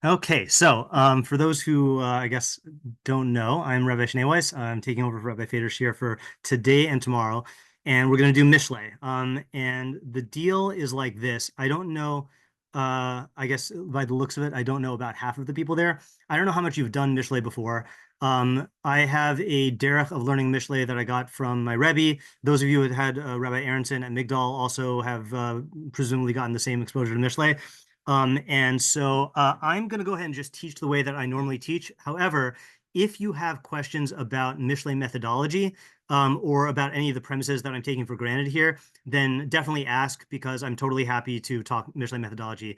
Okay, so for those who I guess don't know, I'm Rabbi Schneeweiss. I'm taking over for Rabbi Feder's here for today and tomorrow, and we're going to do Mishlei. And the deal is like this. I don't know. I guess by the looks of it, I don't know about half of the people there. I don't know how much you've done Mishlei before. I have a derech of learning Mishlei that I got from my Rebbe. Those of you who had Rabbi Aronson at Migdal also have presumably gotten the same exposure to Mishlei. And so I'm going to go ahead and just teach the way that I normally teach. However, if you have questions about Mishlei methodology or about any of the premises that I'm taking for granted here, then definitely ask because I'm totally happy to talk Mishlei methodology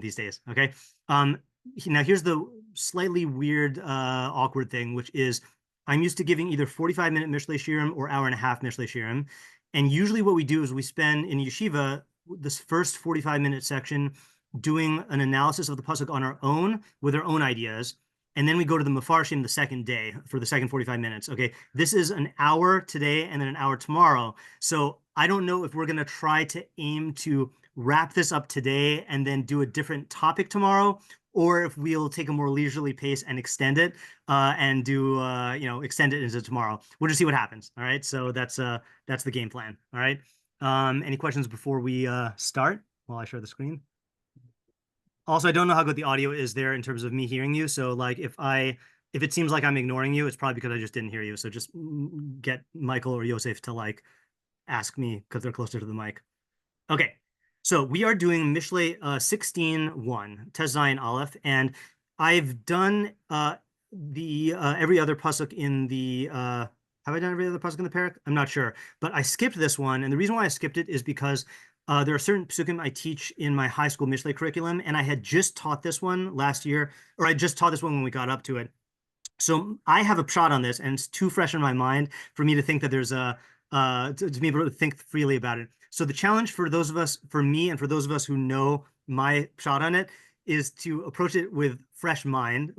these days. Okay. Now, here's the slightly weird, awkward thing, which is I'm used to giving either 45-minute Mishlei shiurim or hour and a half Mishlei shiurim. And usually what we do is we spend in yeshiva this first 45-minute section doing an analysis of the pasuk on our own with our own ideas. And then we go to the meforshim the second day for the second 45 minutes. Okay, this is an hour today and then an hour tomorrow. So I don't know if we're going to try to aim to wrap this up today and then do a different topic tomorrow, or if we'll take a more leisurely pace and extend it and do extend it into tomorrow. We'll just see what happens. All right, so that's the game plan. All right. Any questions before we start while I share the screen? Also, I don't know how good the audio is there in terms of me hearing you. So like if it seems like I'm ignoring you, it's probably because I just didn't hear you. So just get Michael or Yosef to like ask me because they're closer to the mic. Okay. So we are doing Mishlei 16:1, Tes Zayin Aleph, and I've done the every other pasuk in the have I done every other pasuk in the parak? I'm not sure, but I skipped this one, and the reason why I skipped it is because there are certain pasukim I teach in my high school Mishlei curriculum, and I had just taught this one last year, or I just taught this one when we got up to it. So I have a shot on this, and it's too fresh in my mind for me to think that there's a to be able to think freely about it. So the challenge for those of us, for me, and for those of us who know my shot on it, is to approach it with a fresh mind.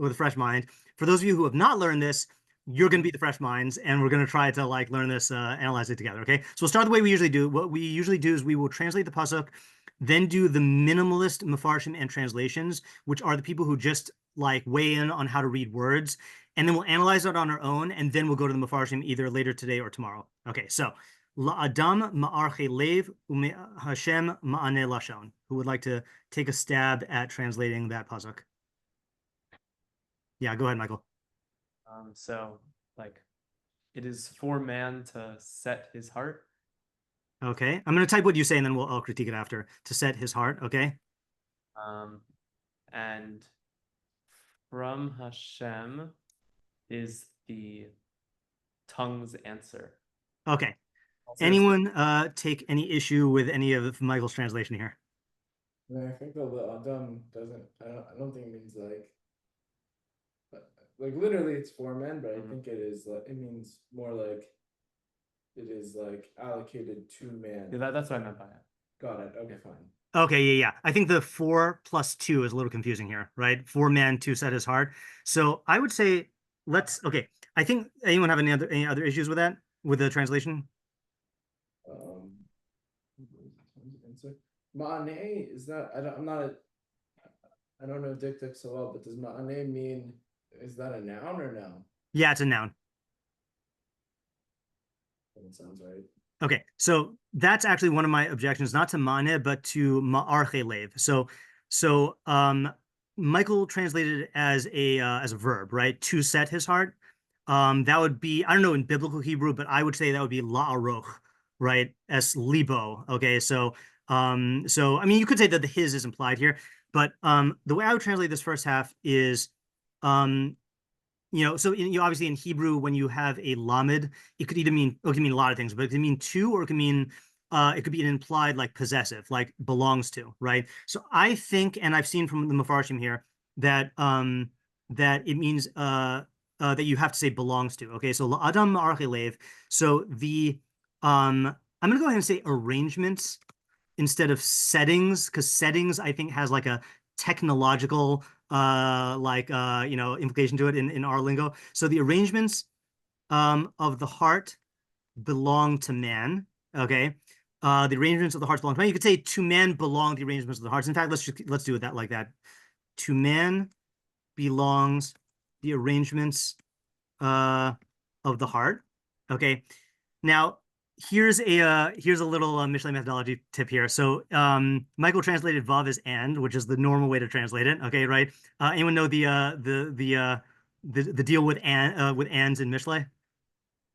For those of you who have not learned this, you're going to be the fresh minds, and we're going to try to like learn this, analyze it together. Okay, so we'll start the way we usually do. What we usually do is we will translate the pasuk, then do the minimalist mefarshim and translations, which are the people who just like weigh in on how to read words, and then we'll analyze it on our own, and then we'll go to the mefarshim either later today or tomorrow. Okay, so la'adam ma'arche lev Hashem ma'aneh lashon. Who would like to take a stab at translating that pasuk? Yeah, go ahead, Michael. So like it is for man to set his heart. Okay, I'm going to type what you say, and then I'll critique it after. To set his heart. Okay. And from Hashem is the tongue's answer. Okay. Also, Anyone take any issue with any of Michael's translation here? I think the Adam doesn't. I don't think it means like literally it's for men, but I think it is like it means more like it is like allocated to man. Yeah, that's what I meant by it. Got it. Okay, fine. Okay, yeah. I think the 4 + 2 is a little confusing here, right? 4 men, 2 set his heart. So I would say okay. I think anyone have any other issues with that, with the translation? Um, answer. Ma'aneh is that I don't know dictic so well, but does ma'aneh mean is that a noun or no? Yeah, it's a noun. That sounds right. Okay, so that's actually one of my objections, not to mane, but to ma'arche lev. So Michael translated it as a verb, right? To set his heart. That would be, I don't know in biblical Hebrew, but I would say that would be la'aroch, right? Es libo. Okay, so I mean you could say that the his is implied here, but the way I would translate this first half is um so obviously in Hebrew, when you have a lamed, it could either mean, it can mean a lot of things, but it can mean to, or it can mean, it could be an implied like possessive, like belongs to, right? So I think, and I've seen from the Mefarshim here that it means that you have to say belongs to. Okay, so Adam Archelev. So I'm gonna go ahead and say arrangements instead of settings, because settings I think has like a technological implication to it in our lingo. So the arrangements of the heart belong to man. Okay. The arrangements of the hearts belong to man. You could say to man belong the arrangements of the hearts. In fact, let's do it that like that. to man belongs the arrangements of the heart. Okay. Now, here's a little Mishlei methodology tip here. So Michael translated vav as and, which is the normal way to translate it. Okay, right? Anyone know the deal with ands in Mishlei?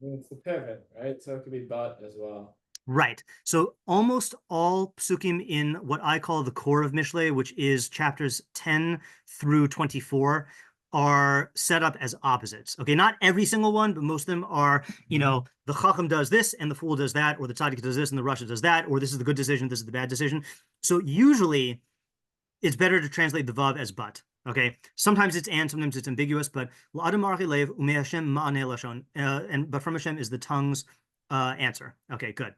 It's the pivot, right? So it could be but as well. Right. So almost all psukim in what I call the core of Mishlei, which is chapters 10 through 24, are set up as opposites. Okay, not every single one, but most of them are, the Chacham does this and the fool does that, or the Tzaddik does this and the Rasha does that, or this is the good decision, this is the bad decision. So usually it's better to translate the Vav as but. Okay, sometimes it's and, sometimes it's ambiguous, but but from Hashem is the tongue's answer. Okay, good.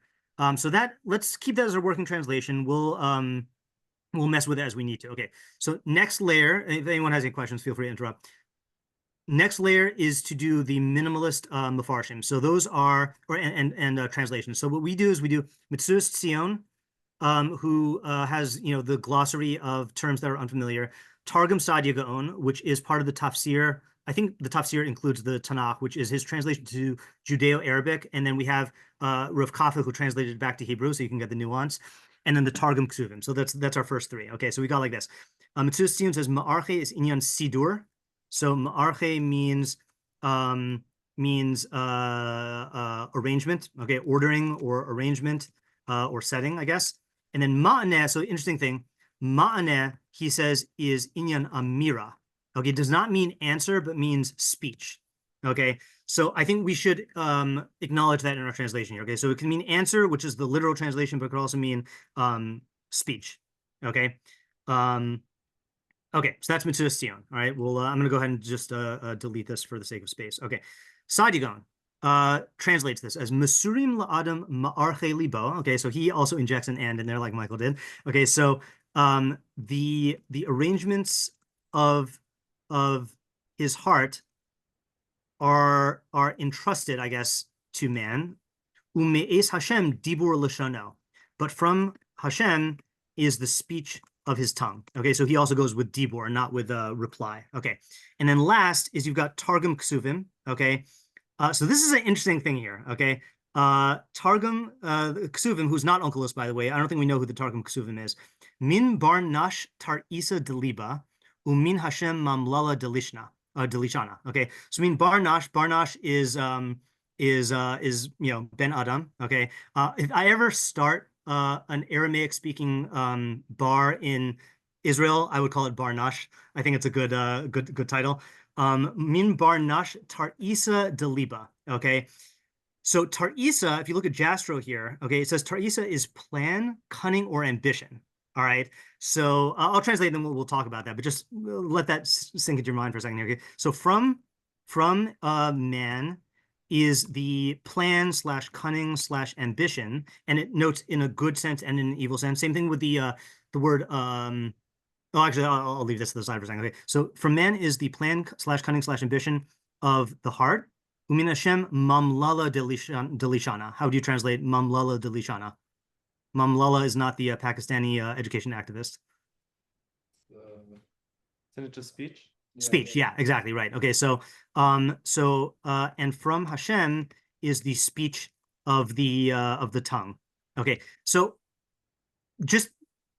So let's keep that as a working translation. We'll mess with it as we need to. Okay, so next layer, if anyone has any questions, feel free to interrupt. Next layer is to do the minimalist meforshim. So those are, translations. So what we do is we do Mitzus Tzion, who has, the glossary of terms that are unfamiliar. Targum Saadia Gaon, which is part of the Tafsir. I think the Tafsir includes the Tanakh, which is his translation to Judeo-Arabic. And then we have Rav Kafka, who translated it back to Hebrew, so you can get the nuance. And then the Targum Ksuvim. So that's our first three. Okay, so we got like this. Mitzvah Tzion says Ma'arche is Inyan Sidur. So Ma'arche means arrangement, okay, ordering or arrangement or setting, I guess. And then Ma'aneh, so interesting thing, Ma'aneh, he says, is Inyan Amira. Okay, it does not mean answer, but means speech. Okay, so I think we should acknowledge that in our translation here. Okay, so it can mean answer, which is the literal translation, but it could also mean speech. Okay, okay, so that's Mitzvah Tzion. All right, well, I'm going to go ahead and just delete this for the sake of space. Okay, Saadia Gaon translates this as Masurim la'adam ma'arche libo. Okay, so he also injects an and in there like Michael did. Okay, so the arrangements of his heart are entrusted, I guess, to man. Ume'es Hashem dibur lashano, but from Hashem is the speech of his tongue. Okay, so he also goes with dibur, not with reply. Okay, and then last is you've got Targum Ksuvim. Okay, so this is an interesting thing here. Okay, Targum Ksuvim, who's not Onkelos, by the way. I don't think we know who the Targum Ksuvim is. Min bar nash tar isa deliba umin Hashem mamlala delishana. Okay, so mean Barnash is Ben Adam. Okay, if I ever start an Aramaic speaking bar in Israel, I would call it Barnash. I think it's a good title. Min Barnash tar isa deliba. Okay, so tar isa, if you look at Jastrow here, okay, it says tar isa is plan, cunning, or ambition. All right, so I'll translate and then we'll talk about that, but just let that sink into your mind for a second here. Okay, so from man is the plan / cunning / ambition, and it notes in a good sense and in an evil sense. Same thing with the word. Oh, actually, I'll leave this to the side for a second. Okay, so from man is the plan / cunning / ambition of the heart. Umin Hashem mamlala delishana. How do you translate mamlala delishana? Mamlala is not the Pakistani education activist. Isn't it just speech? Speech, yeah, exactly right. Okay, so and from Hashem is the speech of the tongue. Okay, so just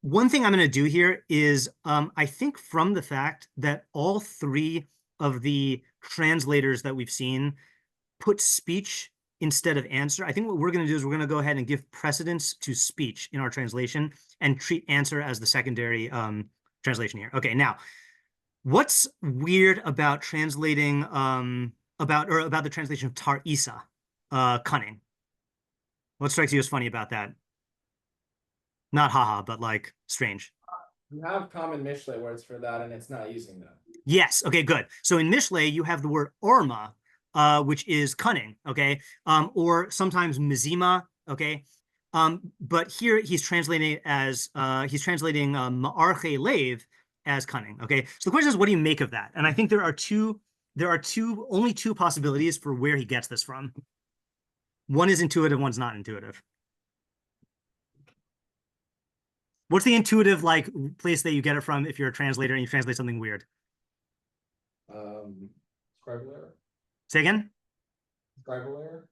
one thing I'm going to do here is I think from the fact that all three of the translators that we've seen put speech instead of answer, I think what we're going to do is we're going to go ahead and give precedence to speech in our translation and treat answer as the secondary translation here. Okay, now, what's weird about translating about the translation of tar isa, cunning? What strikes you as funny about that? Not haha, but like strange. You have common Mishlei words for that, and it's not using them. Yes. Okay, good. So in Mishlei, you have the word orma, which is cunning, okay, or sometimes mizima, okay, but here he's translating it as ma'arche lev as cunning, okay. So the question is, what do you make of that? And I think there are only two possibilities for where he gets this from. One is intuitive, one's not intuitive. What's the intuitive like place that you get it from if you're a translator and you translate something weird? Scribal error. Say again? Scribal error.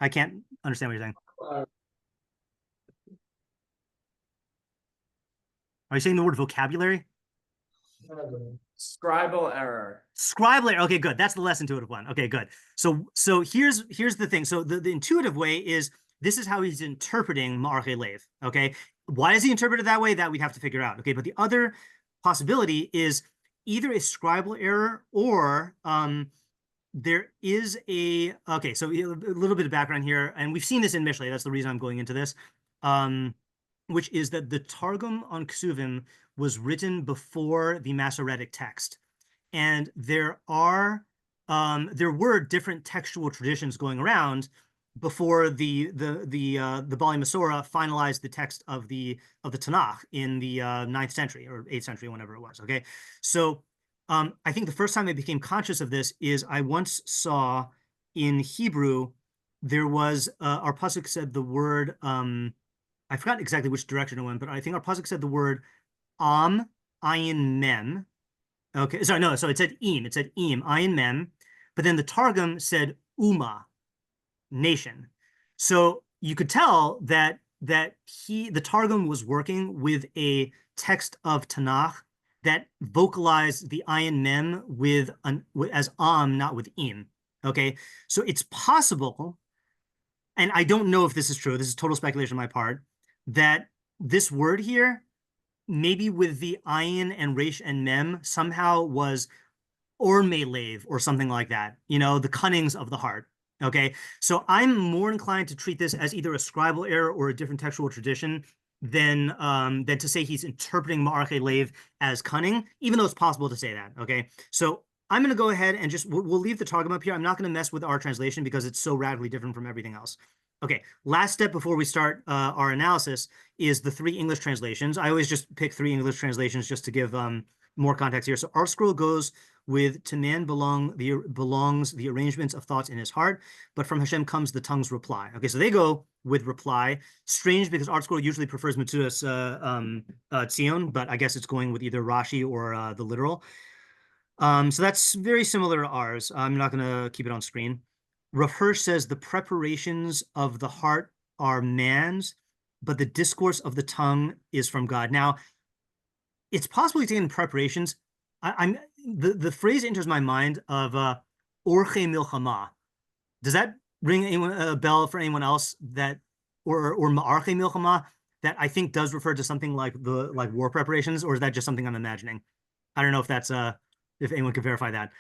I can't understand what you're saying. Uh, Are you saying the word vocabulary? Scribal error. Scribal error. Okay, good. That's the less intuitive one. Okay, good. So here's the thing. So the intuitive way is this is how he's interpreting Ma'archei Lev. Okay, why does he interpret it that way? That we'd have to figure out. Okay, but the other possibility is either a scribal error or there is a okay. So a little bit of background here, and we've seen this in Mishlei. That's the reason I'm going into this. Which is that the Targum on Ksuvim was written before the Masoretic text, and there were different textual traditions going around before the Bali Masorah finalized the text of the Tanakh in the 9th century or 8th century, whenever it was. Okay, so I think the first time I became conscious of this is I once saw in Hebrew there was our pasuk said the word I forgot exactly which direction it went, but I think our pasuk said the word am ayin mem. Okay, sorry, no, so it said im. It said im ayin mem, but then the Targum said uma, nation. So you could tell that the Targum was working with a text of Tanakh that vocalized the ayin mem as am, not with im. Okay, so it's possible, and I don't know if this is true. This is total speculation on my part, that this word here, maybe with the ayin and resh and mem, somehow was or melev or something like that. You know, the cunnings of the heart. Okay, so I'm more inclined to treat this as either a scribal error or a different textual tradition than to say he's interpreting Ma'archei Lev as cunning, even though it's possible to say that. Okay, so I'm going to go ahead and just we'll leave the Targum up here. I'm not going to mess with our translation because it's so radically different from everything else. Okay, last step before we start our analysis is the 3 English translations. I always just pick 3 English translations just to give more context here. So our scroll goes with to man belongs the arrangements of thoughts in his heart, but from Hashem comes the tongue's reply. Okay, so they go with reply. Strange because Art Scroll usually prefers Metzudas Tzion, but I guess it's going with either Rashi or the literal. So that's very similar to ours. I'm not going to keep it on screen. Rav Hirsch says the preparations of the heart are man's, but the discourse of the tongue is from God. Now, it's possible he's taken preparations. The phrase enters my mind of orche milchama. Does that ring a bell for anyone else that or ma'arche milchama that I think does refer to something like war preparations, or is that just something I'm imagining? I don't know if that's if anyone can verify that,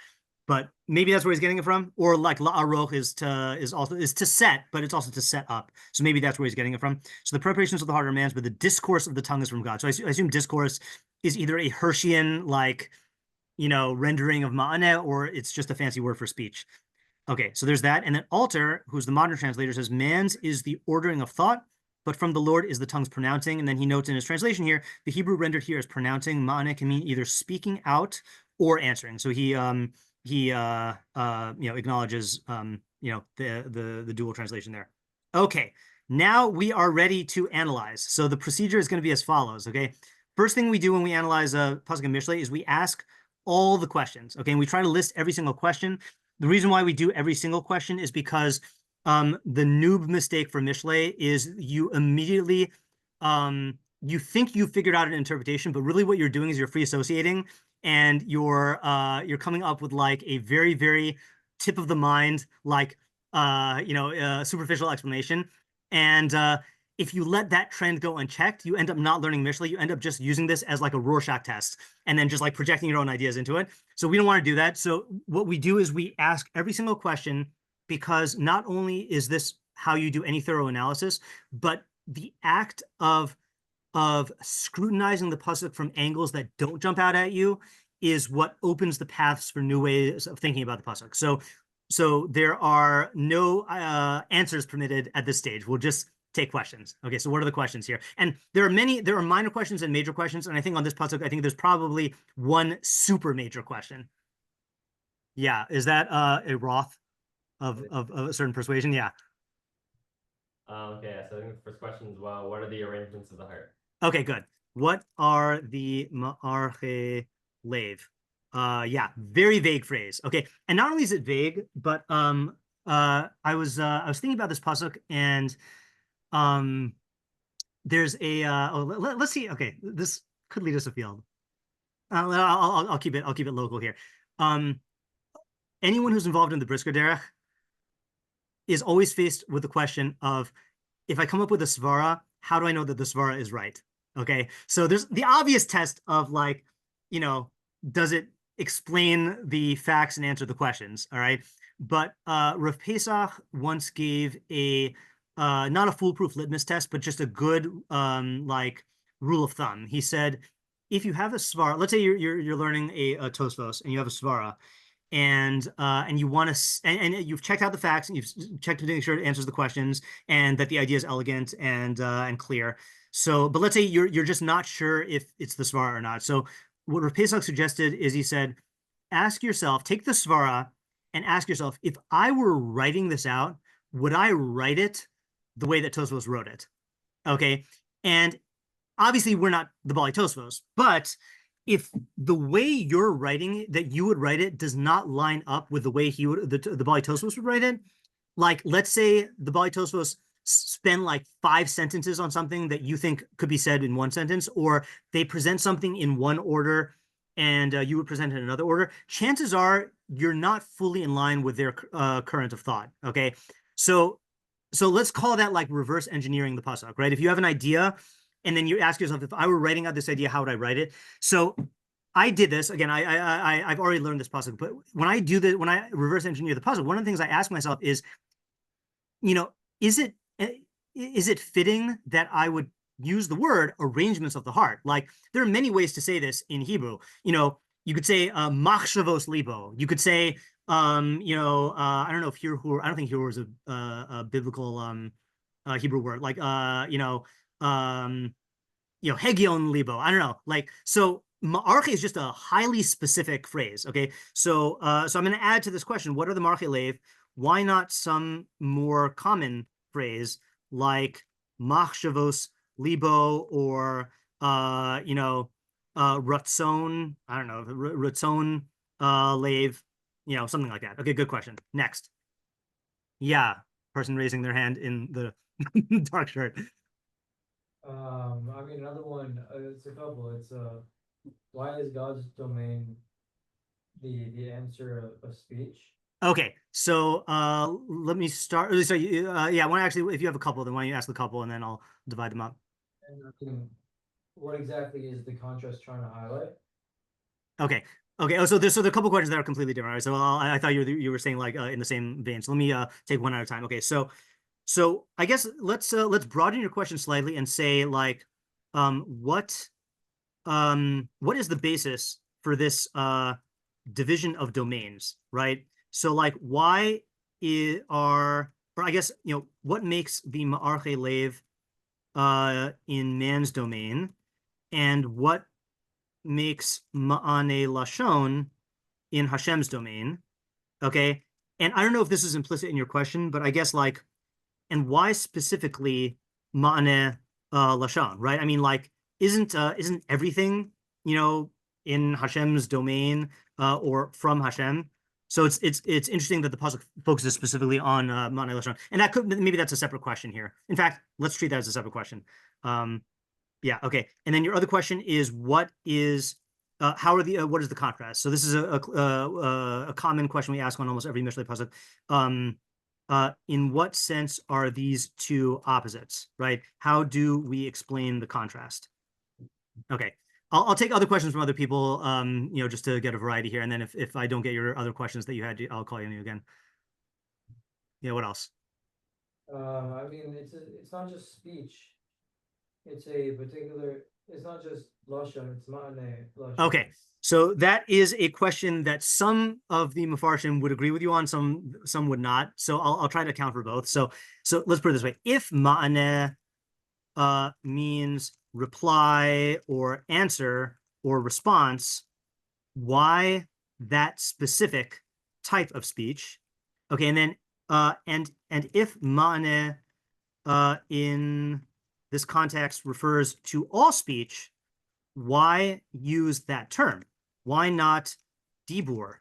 but maybe that's where he's getting it from. Or like la'aroch is to set, but it's also to set up. So maybe that's where he's getting it from. So the preparations of the heart are man's, but the discourse of the tongue is from God. So I assume discourse is either a Hirschian like rendering of ma'aneh, or it's just a fancy word for speech. Okay, so there's that. And then Alter, who's the modern translator, says man's is the ordering of thought, but from the Lord is the tongue's pronouncing. And then he notes in his translation here, the Hebrew rendered here as pronouncing. Ma'aneh can mean either speaking out or answering. So he acknowledges the dual translation there. Okay, now we are ready to analyze. So the procedure is going to be as follows. Okay, first thing we do when we analyze pasuk and Mishlei is we ask all the questions. Okay, and we try to list every single question. The reason why we do every single question is because the noob mistake for Mishlei is you immediately you think you figured out an interpretation, but really what you're doing is you're free associating, and you're coming up with like a very, very tip of the mind, like superficial explanation. And if you let that trend go unchecked, you end up not learning Mishlei. You end up just using this as like a Rorschach test and then just like projecting your own ideas into it. So we don't want to do that. So what we do is we ask every single question, because not only is this how you do any thorough analysis, but the act of scrutinizing the pasuk from angles that don't jump out at you is what opens the paths for new ways of thinking about the pasuk. So there are no answers permitted at this stage. We'll just take questions. Okay, so what are the questions here? And there are minor questions and major questions. And I think on this pasuk, I think there's probably one super major question. Yeah, is that a Roth of a certain persuasion? Yeah. Okay, so I think the first question is, well, what are the arrangements of the heart? Okay, good. What are the ma'arche lave? Yeah, very vague phrase. Okay, and not only is it vague, but I was thinking about this pasuk, and there's a let's see. Okay, this could lead us afield. I'll keep it local here. Anyone who's involved in the Brisker Derech is always faced with the question of, if I come up with a svara, how do I know that the svara is right? Okay, so there's the obvious test of like, does it explain the facts and answer the questions? All right, but Rav Pesach once gave a not a foolproof litmus test, but just a good like rule of thumb. He said, if you have a svara, let's say you're learning a Tosfos and you have a svara, and you want to and you've checked out the facts and you've checked to make sure it answers the questions and that the idea is elegant and clear. So, but let's say you're just not sure if it's the svara or not. So what Rav Pesach suggested is, he said, ask yourself, take the svara and ask yourself, if I were writing this out, would I write it the way that Tosfos wrote it? Okay, and obviously we're not the Bali Tosfos, but if the way you're writing it, that you would write it, does not line up with the way the Bali Tosfos would write it, like let's say the Bali Tosfos spend like 5 sentences on something that you think could be said in 1 sentence, or they present something in one order and you would present it in another order, chances are you're not fully in line with their current of thought. Okay, so let's call that like reverse engineering the pasuk, right? If you have an idea and then you ask yourself, if I were writing out this idea, how would I write it? So I did this again. I've already learned this pasuk, but when I do this, when I reverse engineer the pasuk, one of the things I ask myself is, is it fitting that I would use the word arrangements of the heart? Like, there are many ways to say this in Hebrew. You could say machshavos libo. You could say I don't know if hirhur. I don't think hirhur is a biblical Hebrew word. Like hegion libo. I don't know. Like, so ma'arche is just a highly specific phrase. Okay, so I'm going to add to this question: what are the ma'arche leiv? Why not some more common phrase like machshavos libo, or ratzon? I don't know, ratzon leiv, something like that. Okay, good question. Next, yeah, person raising their hand in the dark shirt. I mean, another one, it's a couple. It's why is God's domain the answer of speech? Okay, so let me start. So yeah, why actually, if you have a couple, then why don't you ask the couple and then I'll divide them up. And I mean, what exactly is the contrast trying to highlight? Okay. Okay. Oh, so there are a couple questions that are completely different. Right? So I thought you were saying like in the same vein. So let me take one at a time. Okay. So I guess let's broaden your question slightly and say like, what is the basis for this division of domains, right? So like, why or I guess what makes the ma'arche leiv in man's domain, and what makes ma'ane lashon in Hashem's domain? Okay, and I don't know if this is implicit in your question, but I guess like, and why specifically ma'ane lashon, right? I mean, like, isn't everything in Hashem's domain or from Hashem? So it's interesting that the pasuk focuses specifically on ma'ane lashon, and that could, maybe that's a separate question here. In fact, let's treat that as a separate question. Yeah, okay. And then your other question is, what is what is the contrast? So this is a common question we ask on almost every Mishlei pasuk. In what sense are these two opposites, right? How do we explain the contrast? Okay, I'll take other questions from other people, just to get a variety here. And then if I don't get your other questions that you had, I'll call you again. Yeah, what else? I mean, it's not just speech. It's a particular. It's not just lashon. It's ma'ane lashon. Okay, so that is a question that some of the meforshim would agree with you on, some would not. So I'll try to account for both. So let's put it this way: if ma'ane means reply or answer or response, why that specific type of speech? Okay, and then and if ma'ane in this context refers to all speech, why use that term? Why not dibur?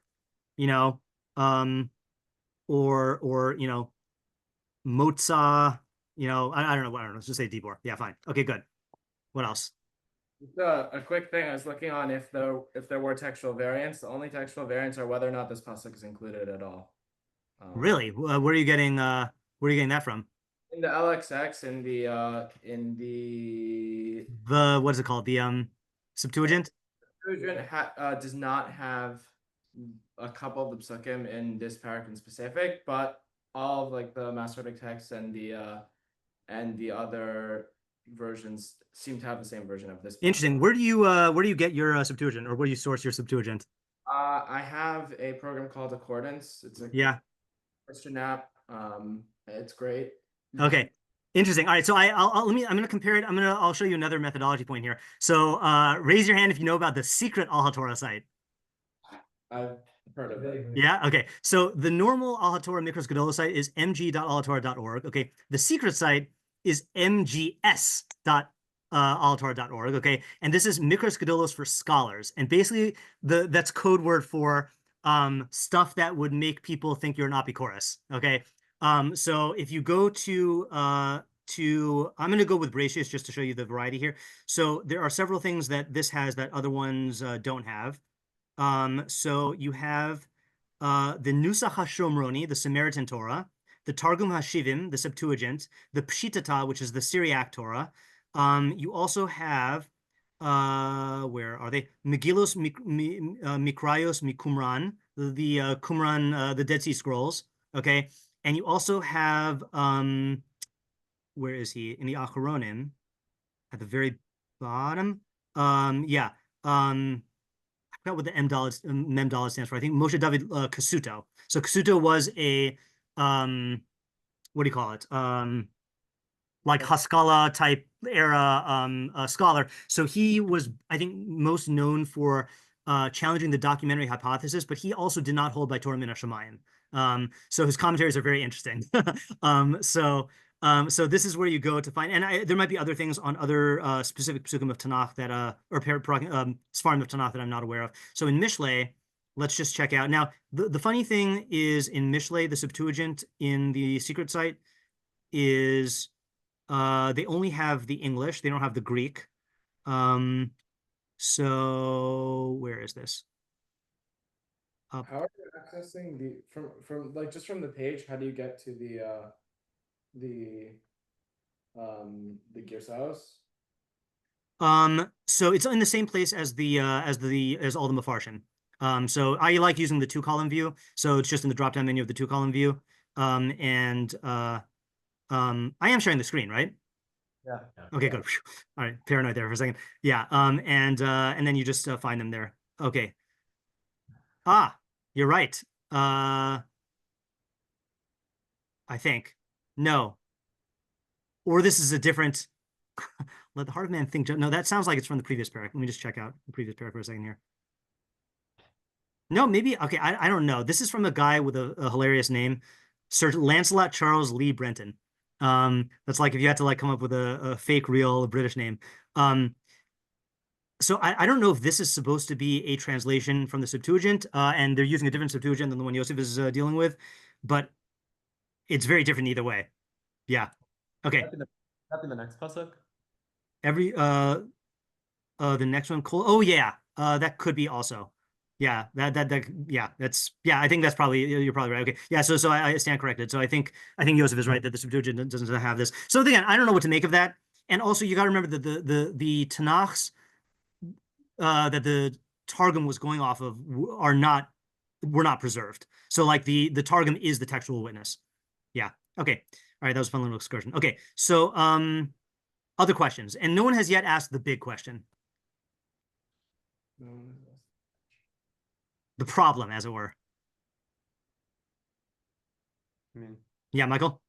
You know, or you know, motza. You know, I don't know. Let's just say dibur. Yeah, fine. Okay, good. What else? Just a quick thing, I was looking on if there were textual variants. The only textual variants are whether or not this pasuk is included at all. Really? Where are you getting that from? In the LXX, in the What is it called? The Septuagint? Septuagint does not have a couple of the psukim in this parak in specific, but all of like the Masoretic texts and the other versions seem to have the same version of this. Interesting. Where do you get your Septuagint, or where do you source your Septuagint? I have a program called Accordance. It's a Yeah. Christian app. It's great. Okay. Interesting. All right. So I'm going to compare it. I'll show you another methodology point here. So raise your hand if you know about the secret Al HaTorah site. I've heard of it. Yeah. Okay. So the normal Al HaTorah Mikros Gedolos site is mg.alhatorah.org. Okay. The secret site is mgs.alhatorah.org. Okay. And this is Mikros Gedolos for scholars. And basically that's code word for stuff that would make people think you're an apikoros. Okay. So if you go to I'm going to go with Bracious just to show you the variety here. So there are several things that this has that other ones don't have. So you have the Nusach HaShomroni, the Samaritan Torah, the Targum HaShivim, the Septuagint, the Pshitata, which is the Syriac Torah. You also have where are they? Megillos Mikrayos Mikumran, the Qumran, the Dead Sea Scrolls. Okay, and you also have where is he in the Acharonim at the very bottom? Yeah. I forgot what the Mem Dalet stands for. I think Moshe David Kasuto. So Kasuto was a what do you call it? Like Haskalah type era scholar. So he was, I think, most known for challenging the documentary hypothesis, but he also did not hold by Torah Min HaShamayim. So his commentaries are very interesting. So this is where you go to find, and there might be other things on other specific psukim of Tanakh that or Sfarim of Tanakh that I'm not aware of. So in Mishlei, let's just check out. Now, the funny thing is in Mishlei, the Septuagint in the secret site is they only have the English, they don't have the Greek. So where is this? How are you accessing from like just from the page? How do you get to the Girsaos? So it's in the same place as as all the meforshim. So I like using the 2-column view. So it's just in the drop-down menu of the 2-column view. I am sharing the screen, right? Yeah. Okay, good. All right, paranoid there for a second. Yeah. And then you just find them there. Okay. Ah, you're right. I think. No. Or this is a different. Let the heart of man think. No, that sounds like it's from the previous parak. Let me just check out the previous parak for a second here. No, maybe. Okay, I don't know. This is from a guy with a hilarious name, Sir Lancelot Charles Lee Brenton. That's like if you had to like come up with a fake real British name. So I don't know if this is supposed to be a translation from the Septuagint, and they're using a different Septuagint than the one Yosef is dealing with, but it's very different either way. Yeah. Okay. That be the next pasuk? The next one, cool. Oh yeah, that could be also. Yeah, yeah, I think that's probably, you're probably right. Okay, yeah, so I stand corrected. So I think Yosef is right that the Septuagint doesn't have this. So again, I don't know what to make of that. And also, you got to remember that the Tanakhs that the Targum was going off of were not preserved. So like the Targum is the textual witness. Yeah. Okay. All right. That was a fun little excursion. Okay. So other questions, and no one has yet asked the big question. The problem, as it were. I mean, Yeah, Michael.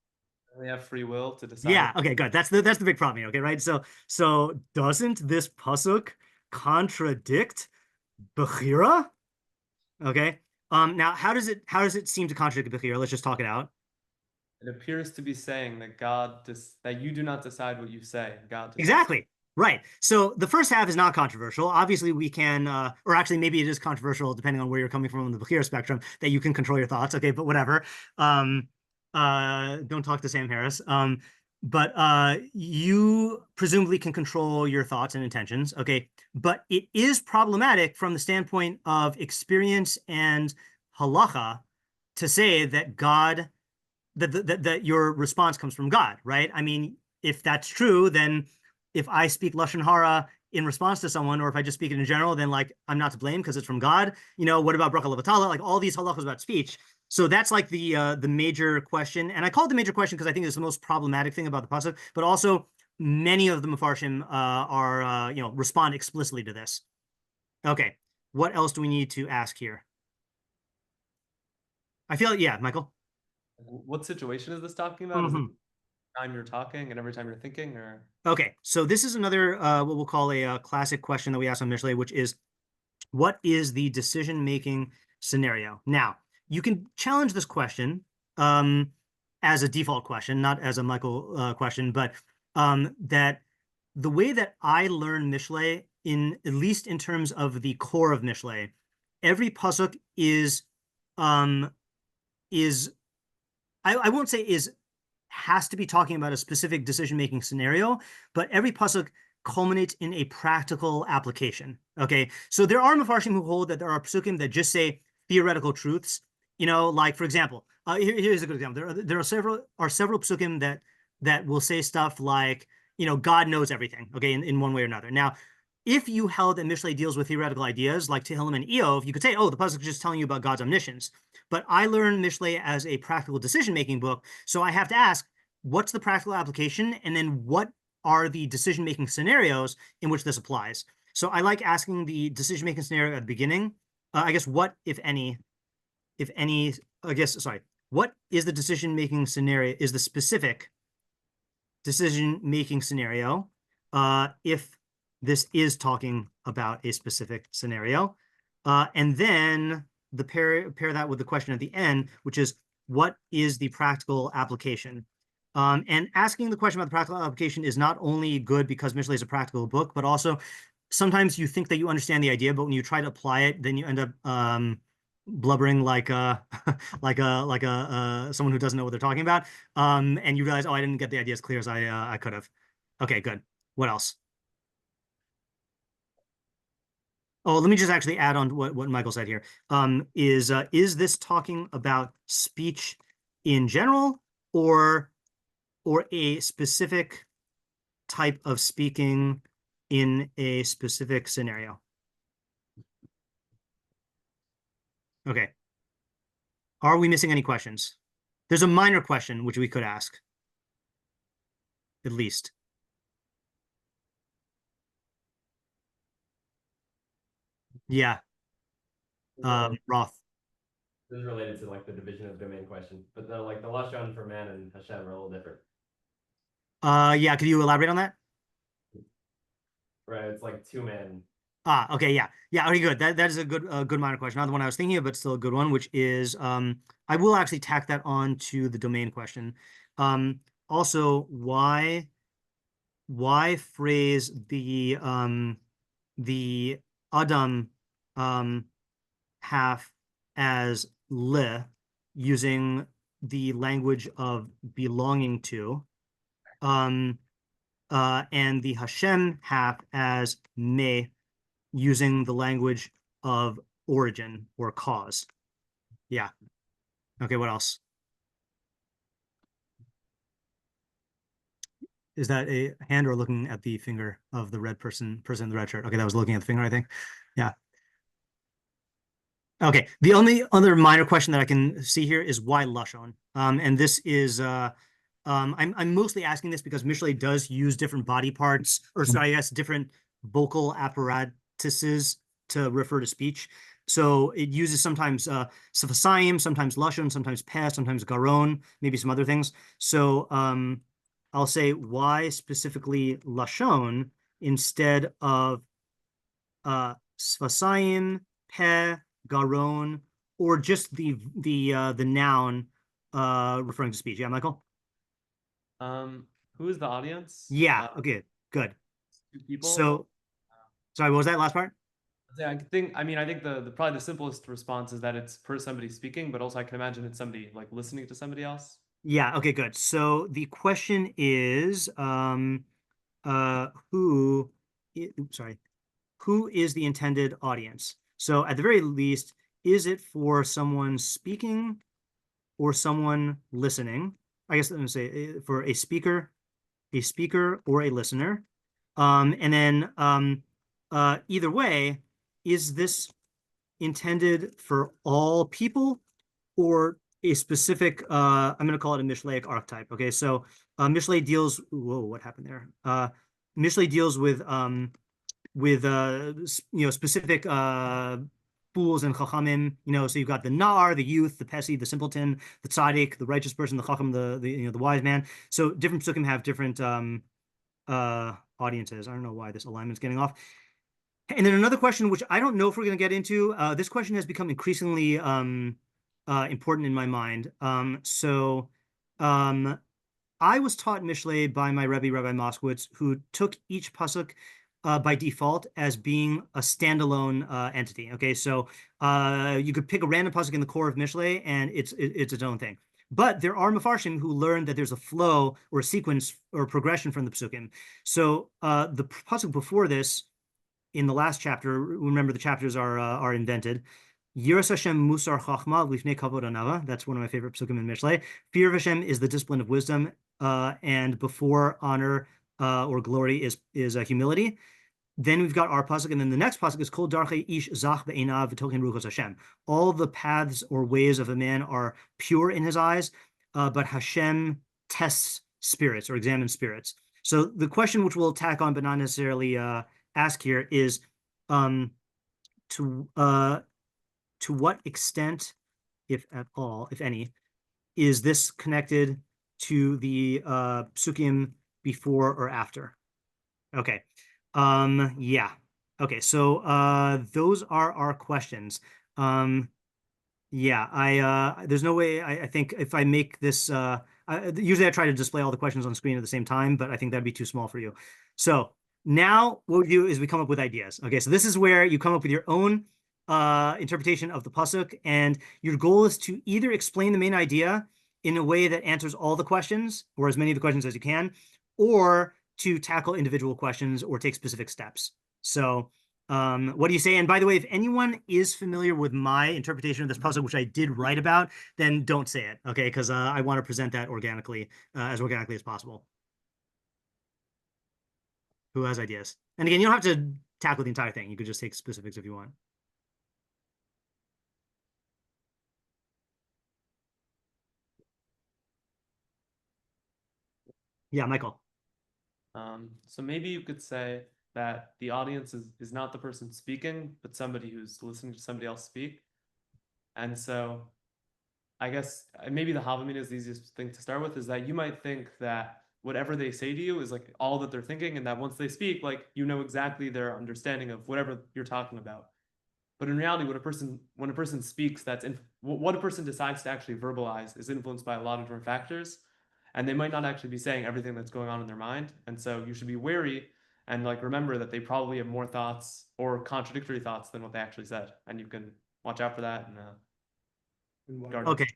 we have free will to decide. Yeah. Okay. Good. That's the big problem here. Okay. Right. So doesn't this pasuk contradict Bechira? Okay. Now how does it seem to contradict Bechira? Let's just talk it out. It appears to be saying that that you do not decide what you say. God decides. Exactly. Right. So the first half is not controversial. Obviously, we can, or actually, maybe it is controversial depending on where you're coming from on the Bechira spectrum, that you can control your thoughts. Okay, but whatever. Don't talk to Sam Harris. But you presumably can control your thoughts and intentions. Okay, but it is problematic from the standpoint of experience and halacha to say that God, that your response comes from God, right? I mean, if that's true, then if I speak lashon hara in response to someone, or if I just speak it in general, then like I'm not to blame because it's from God. You know, what about bracha levatala? Like all these halachos about speech. So that's like the major question, and I call it the major question because I think it's the most problematic thing about the pasuk. But also, many of the meforshim are respond explicitly to this. Okay, what else do we need to ask here? I feel yeah, Michael. What situation is this talking about? Is it time you're talking and every time you're thinking, or? Okay, so this is another what we'll call a classic question that we ask on Mishlei, which is, what is the decision-making scenario? Now, you can challenge this question as a default question, not as a Michael question, but that the way that I learn Mishlei, at least in terms of the core of Mishlei, every pasuk is I won't say has to be talking about a specific decision-making scenario, but every pasuk culminates in a practical application. Okay, so there are meforshim who hold that there are pasukim that just say theoretical truths. You know, like for example, here's a good example. There are several pasukim that will say stuff like, you know, God knows everything. Okay, in one way or another. Now, if you held that Mishlei deals with theoretical ideas like Tehillim and Eov, you could say, oh, the pasuk is just telling you about God's omniscience. But I learned Mishlei as a practical decision-making book, so I have to ask, what's the practical application, and then what are the decision-making scenarios in which this applies? So I like asking the decision-making scenario at the beginning. I guess what, if any, what is the decision-making scenario, is the specific decision-making scenario if this is talking about a specific scenario. And then pair that with the question at the end, which is, what is the practical application? And asking the question about the practical application is not only good because Mishlei is a practical book, but also sometimes you think that you understand the idea, but when you try to apply it, then you end up blubbering like someone who doesn't know what they're talking about. And you realize, oh, I didn't get the idea as clear as I could have. Okay, good. What else? Oh, let me just actually add on to what Michael said here. Is this talking about speech in general, or a specific type of speaking in a specific scenario? Okay. Are we missing any questions? There's a minor question which we could ask, at least. Yeah. Roth. This is related to like the division of domain question, but the lashon for man and Hashem are a little different. Yeah, could you elaborate on that? Right, it's like two men. Okay, yeah. Okay, good. That is a good minor question. Not the one I was thinking of, but still a good one, which is I will actually tack that on to the domain question. Also, why phrase the Adam half as le, using the language of belonging to, and the Hashem half as me, using the language of origin or cause. Yeah. Okay, what else? Is that a hand or looking at the finger of the red person in the red shirt? Okay, that was looking at the finger, I think. Yeah. Okay, the only other minor question that I can see here is why lashon. And this is I'm mostly asking this because Mishlei does use different body parts, or sorry, I guess different vocal apparatuses to refer to speech. So it uses sometimes sefasayim, sometimes lashon, sometimes peh, sometimes garon, maybe some other things. So I'll say why specifically lashon instead of sefasayim, peh, garon, or just the noun referring to speech. Yeah, Michael? Who is the audience? Yeah, okay, good. Two people. So, sorry, what was that last part? Yeah, I think the probably the simplest response is that it's per somebody speaking, but also I can imagine it's somebody like listening to somebody else. Yeah, okay, good. So the question is, sorry, who is the intended audience? So at the very least, is it for someone speaking or someone listening? I guess let me say for a speaker or a listener. And then either way, is this intended for all people or a specific, I'm going to call it a Mishleic archetype. Okay, so Mishlei deals, whoa, what happened there? Mishlei deals with specific fools and chachamim. So you've got the nar, the youth, the pesi, the simpleton, the tzaddik, the righteous person, the chacham, the wise man. So different psukim have different audiences. I don't know why this alignment's getting off. And then another question, which I don't know if we're going to get into. This question has become increasingly important in my mind. I was taught Mishlei by my Rebbe, Rabbi Moskowitz, who took each pasuk by default as being a standalone entity. Okay, so you could pick a random pasuk in the core of Mishlei, and it's its own thing. But there are meforshim who learn that there's a flow or a sequence or progression from the pasukim. So the pasuk before this, in the last chapter, remember the chapters are invented. Yiras Hashem Musar Chachma Lifnei Kavod Anava. That's one of my favorite psukim in Mishlei. Fear of Hashem is the discipline of wisdom, and before honor or glory is humility. Then we've got our pasuk, and then the next pasuk is Kol Darchei Ish Zach Be'einav V'Tochen Ruchos Hashem. All the paths or ways of a man are pure in his eyes, but Hashem tests spirits or examines spirits. So the question which we'll tack on, but not necessarily ask here, is to what extent, if at all, if any, is this connected to the psukim before or after? Okay. Yeah. Okay, so those are our questions. Yeah, there's no way I think if I make this usually I try to display all the questions on screen at the same time, but I think that'd be too small for you. So now what we do is we come up with ideas. Okay, so this is where you come up with your own interpretation of the pasuk, and your goal is to either explain the main idea in a way that answers all the questions, or as many of the questions as you can, or to tackle individual questions or take specific steps. So what do you say? And by the way, if anyone is familiar with my interpretation of this pasuk, which I did write about, then don't say it, okay? Because I want to present that organically, as organically as possible. Who has ideas? And again, you don't have to tackle the entire thing. You could just take specifics if you want. Yeah, Michael. So maybe you could say that the audience is not the person speaking, but somebody who's listening to somebody else speak. And so I guess maybe the Havamina is the easiest thing to start with, is that you might think that whatever they say to you is like all that they're thinking, and that once they speak, like you know exactly their understanding of whatever you're talking about. But in reality, when a person speaks, what a person decides to actually verbalize is influenced by a lot of different factors, and they might not actually be saying everything that's going on in their mind. And so you should be wary and like remember that they probably have more thoughts or contradictory thoughts than what they actually said, and you can watch out for that. And Okay.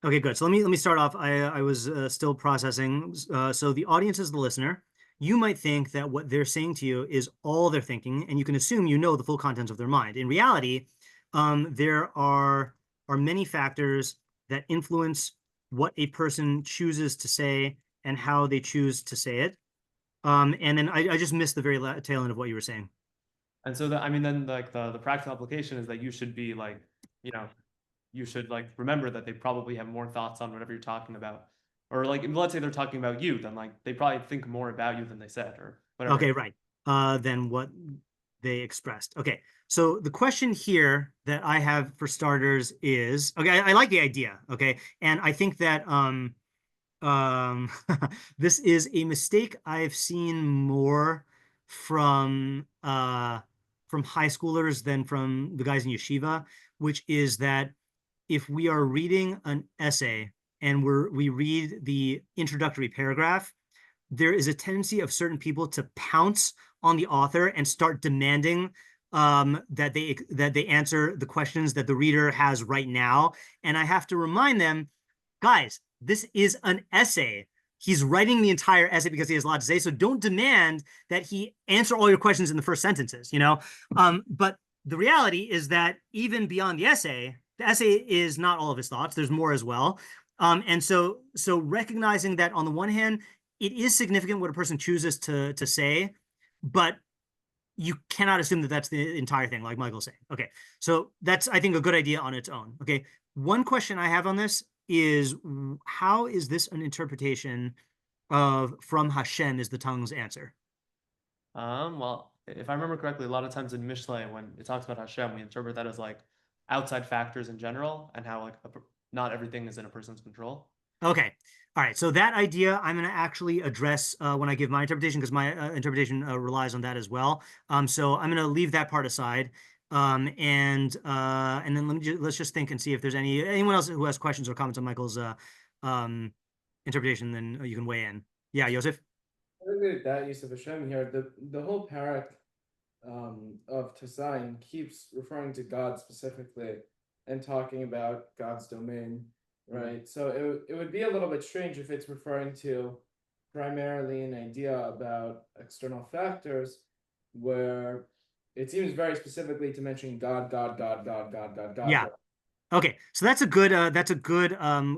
Okay, good. So let me start off. I was still processing. So the audience is the listener. You might think that what they're saying to you is all they're thinking, and you can assume you know the full contents of their mind. In reality, there are many factors that influence what a person chooses to say and how they choose to say it. And then I just missed the very tail end of what you were saying. And so then like the practical application is that you should be like, you should like remember that they probably have more thoughts on whatever you're talking about. Or like, let's say they're talking about you, then like they probably think more about you than they said, or whatever. Okay, right. Than what they expressed. Okay, so the question here that I have for starters is, okay, I like the idea, okay, and I think that this is a mistake I've seen more from high schoolers than from the guys in yeshiva, which is that if we are reading an essay and we read the introductory paragraph, there is a tendency of certain people to pounce on the author and start demanding that they answer the questions that the reader has right now. And I have to remind them, guys, this is an essay. He's writing the entire essay because he has a lot to say. So don't demand that he answer all your questions in the first sentences, you know? But the reality is that even beyond the essay is not all of his thoughts. There's more as well. And so recognizing that on the one hand, it is significant what a person chooses to say, but you cannot assume that that's the entire thing, like Michael's saying. Okay, so that's, I think, a good idea on its own. Okay, one question I have on this is, how is this an interpretation of from Hashem is the tongue's answer? Well, if I remember correctly, a lot of times in Mishlei, when it talks about Hashem, we interpret that as like outside factors in general, and how like not everything is in a person's control. Okay. All right. So that idea I'm going to actually address when I give my interpretation, because my interpretation relies on that as well. So I'm going to leave that part aside. And then let's just think and see if there's anyone else who has questions or comments on Michael's interpretation. Then you can weigh in. Yeah, Yosef. I agree with that use of Hashem here. The whole parak of Tazayin keeps referring to God specifically and talking about God's domain. Right, so it would be a little bit strange if it's referring to primarily an idea about external factors, where it seems very specifically to mention God. Yeah. Okay, so that's a good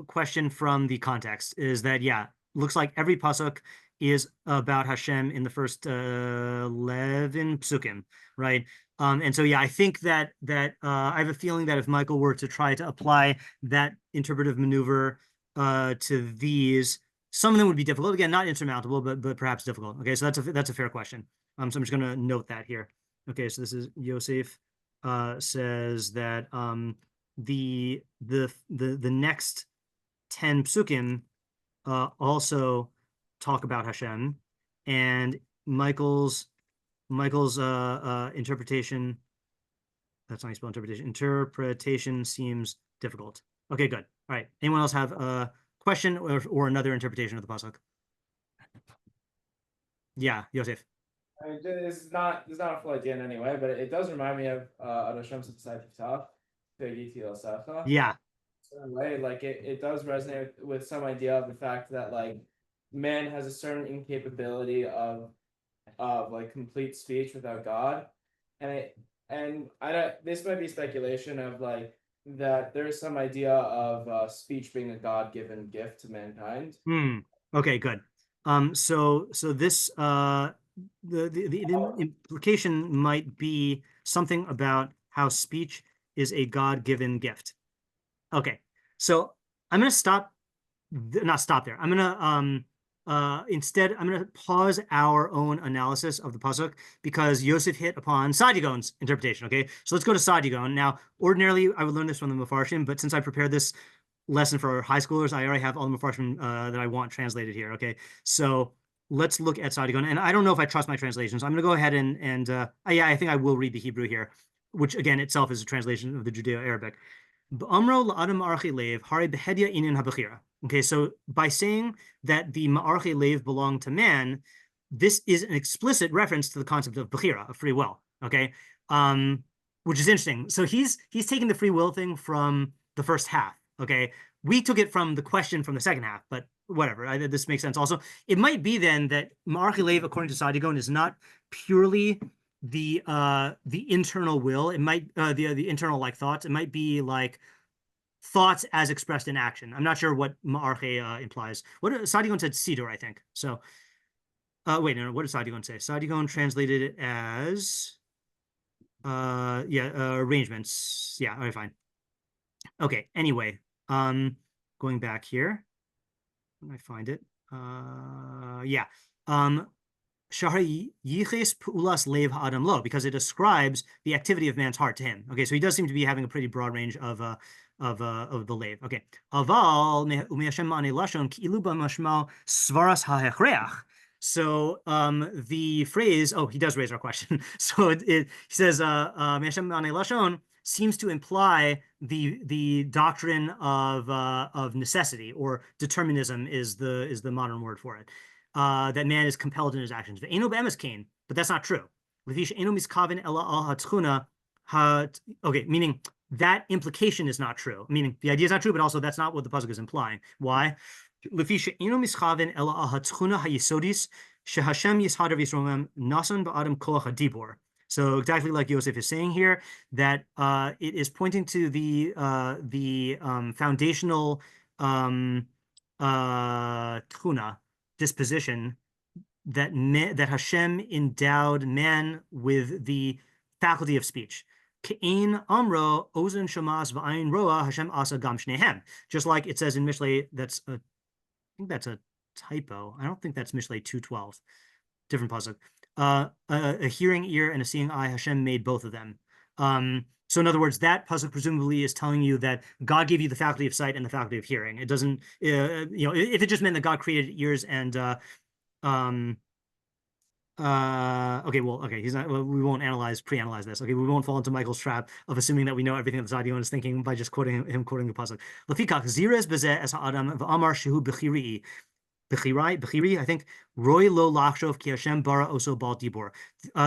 question from the context. Is that, yeah, looks like every pasuk is about Hashem in the first 11 psukim, right? And so, yeah, I think that I have a feeling that if Michael were to try to apply that interpretive maneuver to these, some of them would be difficult. Again, not insurmountable, but perhaps difficult. Okay, so that's a fair question. So I'm just going to note that here. Okay, so this is Yosef says that the next 10 psukim also talk about Hashem, and Michael's interpretation, that's not how you spell interpretation. Interpretation seems difficult. Okay, good. All right. Anyone else have a question or another interpretation of the pasuk? Yeah, Yosef. I mean, this is not a full idea in any way, but it does remind me of Hashem Sipasai Tiftach, Ve'yiti L'Secha. Yeah. In a way, like it does resonate with some idea of the fact that like man has a certain incapability of like complete speech without God, and I don't. This might be speculation of like that there's some idea of speech being a God-given gift to mankind. Okay, good. So this the implication might be something about how speech is a God-given gift. Okay, so I'm gonna not stop there. I'm gonna instead, I'm going to pause our own analysis of the pasuk because Yosef hit upon Saadia Gaon's interpretation. Okay, so let's go to Saadia Gaon. Now, ordinarily, I would learn this from the meforshim, but since I prepared this lesson for high schoolers, I already have all the meforshim that I want translated here. Okay, so let's look at Saadia Gaon. And I don't know if I trust my translations. I'm going to go ahead and yeah, I think I will read the Hebrew here, which again itself is a translation of the Judeo-Arabic. Okay, so by saying that the ma'archei lev belong to man, this is an explicit reference to the concept of bechira, of free will. Okay, which is interesting. So he's taking the free will thing from the first half. Okay, we took it from the question from the second half, but whatever. This makes sense. Also, it might be then that ma'archei lev, according to Saadia Gaon, is not purely the internal will. It might the internal like thoughts. It might be like thoughts as expressed in action. I'm not sure what ma'archei implies. What Saadia Gaon said siddur, I think. So wait, no, what did Saadia Gaon say? Saadia Gaon translated it as arrangements. Yeah, all right, fine. Okay, anyway, going back here, when I find it, because it describes the activity of man's heart to him. Okay, so he does seem to be having a pretty broad range of the lave. Okay, so the phrase, oh, he does raise our question. So he says seems to imply the doctrine of necessity, or determinism is the modern word for it. That man is compelled in his actions. But that's not true. Okay, meaning that implication is not true. Meaning the idea is not true, but also that's not what the pasuk is implying. Why? So exactly like Yosef is saying here, that it is pointing to the foundational tchuna, disposition, that Hashem endowed man with the faculty of speech. Ke'ein amro ozen shamas v'ayin roa Hashem asa gam shnehem. Just like it says in Mishlei, I think that's a typo. I don't think that's Mishlei 2:12. Different pasuk. A hearing ear and a seeing eye, Hashem made both of them. So in other words, that pasuk presumably is telling you that God gave you the faculty of sight and the faculty of hearing. It doesn't, if it just meant that God created ears and okay, he's not, well, we won't pre-analyze this. Okay, we won't fall into Michael's trap of assuming that we know everything that Saadia Gaon is thinking by just quoting the pasuk. Lafikach zirez bezeh es ha'adam v'amar shehu b'chiri, I think, Roy lo lachshov ki Hashem bara oso bal dibor.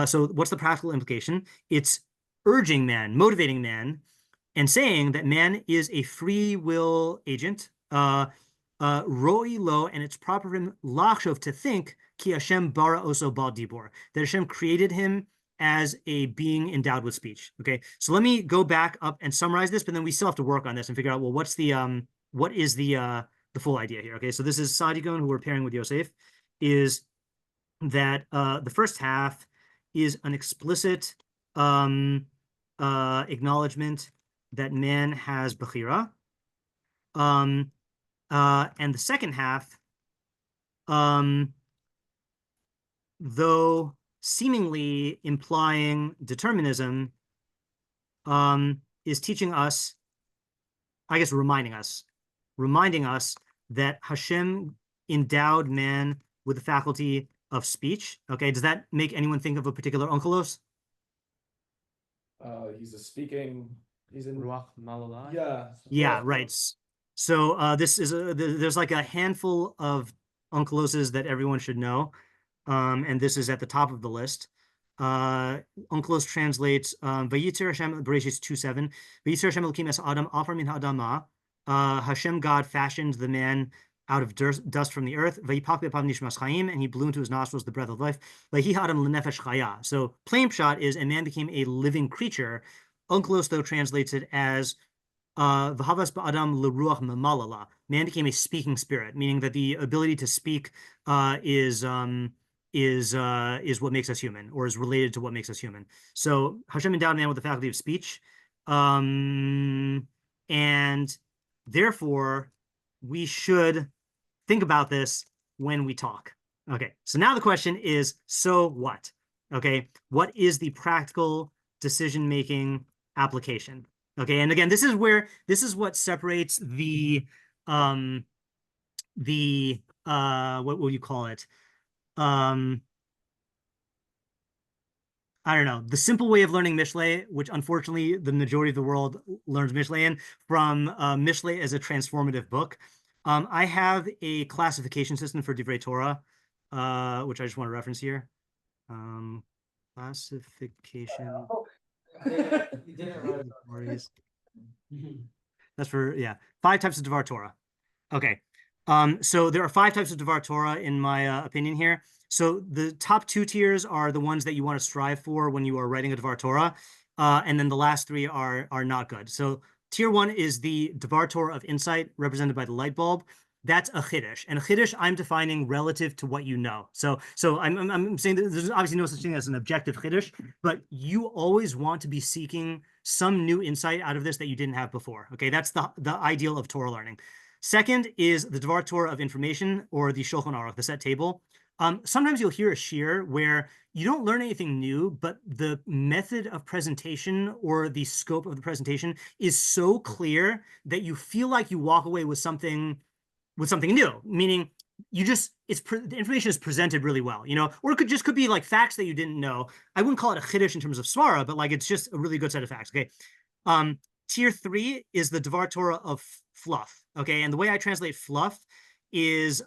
So what's the practical implication? It's urging man, motivating man, and saying that man is a free will agent. Roy lo, and it's proper for him lachshov, to think ki Hashem bara oso bal dibor, that Hashem created him as a being endowed with speech. Okay, so let me go back up and summarize this, but then we still have to work on this and figure out, well, what is the full idea here. Okay, so this is Saadia Gaon, who we're pairing with Yosef, is that the first half is an explicit acknowledgement that man has bechira, and the second half, though seemingly implying determinism, is teaching us, I guess, reminding us that Hashem endowed man with the faculty of speech. Okay, does that make anyone think of a particular onkelos? He's in Ruach Malalai. Yeah. Right. So this is there's like a handful of onkeloses that everyone should know, and this is at the top of the list. Onkelos translates Vayitzer Hashem, Bereshit 2:7. Vayitzer Hashem Elokim es Adam afar min ha'adama. Hashem, God, fashioned the man out of dust from the earth, and he blew into his nostrils the breath of life. So plain pshat is, a man became a living creature. Onkelos, though, translates it as v'havas ba'adam l'ruach memalala. Man became a speaking spirit, meaning that the ability to speak is what makes us human, or is related to what makes us human. So Hashem endowed man with the faculty of speech, and therefore we should think about this when we talk. Okay, so now the question is, so what? Okay, what is the practical decision-making application? Okay, and again, this is what separates the what will you call it? I don't know, the simple way of learning Mishlei, which unfortunately the majority of the world learns Mishlei in, from Mishlei as a transformative book. I have a classification system for Divrei Torah, which I just want to reference here. Classification. You didn't write it. That's for, 5 types of Dvar Torah. Okay. So there are 5 types of Dvar Torah in my opinion here. So the top 2 tiers are the ones that you want to strive for when you are writing a Dvar Torah, and then the last 3 are not good. So tier 1 is the Dvar Torah of insight, represented by the light bulb. That's a chiddush, and a chiddush I'm defining relative to what you know. So I'm saying that there's obviously no such thing as an objective chiddush, but you always want to be seeking some new insight out of this that you didn't have before. Okay, that's the ideal of Torah learning. Second is the Dvar Torah of information, or the Shulchan Aruch, the set table. Sometimes you'll hear a shiur where you don't learn anything new, but the method of presentation or the scope of the presentation is so clear that you feel like you walk away with something new, meaning the information is presented really well, or it could be like facts that you didn't know. I wouldn't call it a chiddush in terms of svara, but like it's just a really good set of facts. Okay, Tier 3 is the Devar Torah of fluff. Okay, and the way I translate fluff is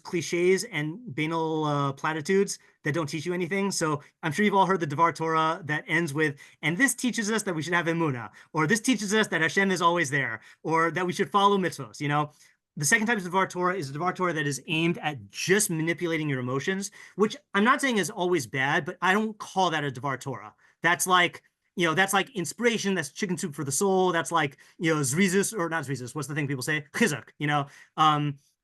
cliches and banal platitudes that don't teach you anything. So I'm sure you've all heard the Devar Torah that ends with, and this teaches us that we should have emunah, or this teaches us that Hashem is always there, or that we should follow mitzvos. The second type of Devar Torah is a Devar Torah that is aimed at just manipulating your emotions, which I'm not saying is always bad, but I don't call that a Devar Torah. That's like, that's like inspiration. That's chicken soup for the soul. That's like, zrizus, or not zrizus. What's the thing people say? Chizuk,